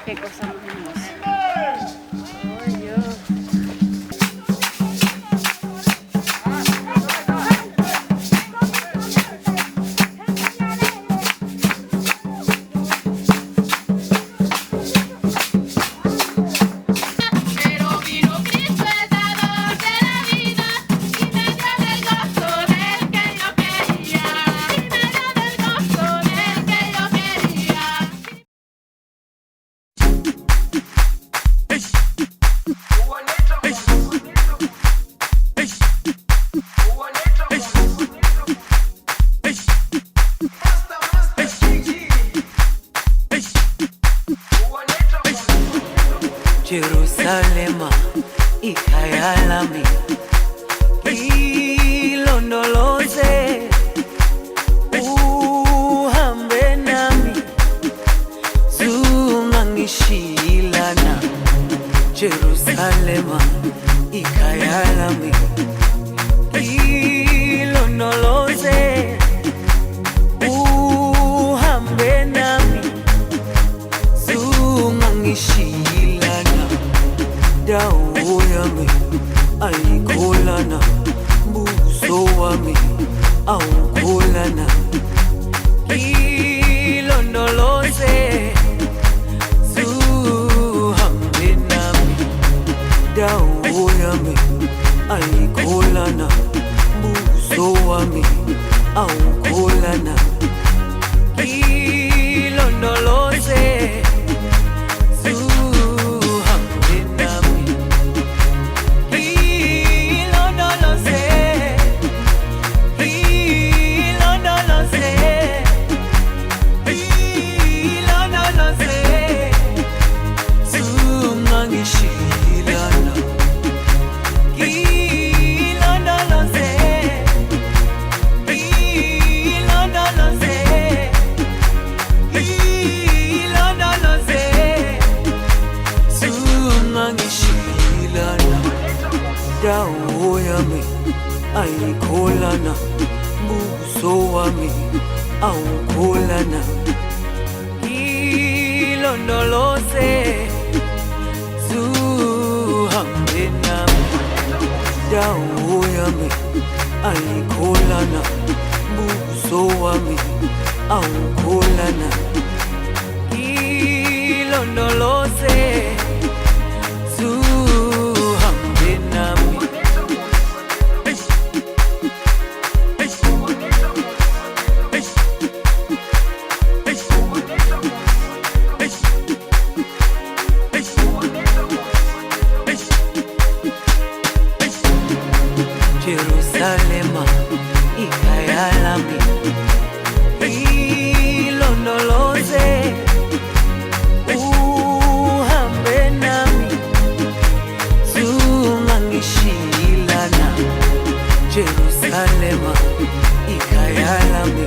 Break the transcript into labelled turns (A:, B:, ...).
A: Qué cosa más hermosa. Ay, Dios.
B: Jerusalema ikayalami ilondoloze uhambe nami zungangishilana. Jerusalema ikayalami ilondoloze uhambe nami zungangishilana. Dawo yami ayikholana, buso wami awukholana. Ilondoloze zuhambe nami. Dawo yami ayikholana, buso wami awukholana. Ilondoloze dawo yami ayikholana, buso wami awukholana. Ilondoloze zuhambe nami. Dawo yami ayikholana, buso wami awukholana. Ilondoloze zuhambe nami. Jerusalema ikayalami ilondoloze uhambe nami zungangishilana. Jerusalema ikayalami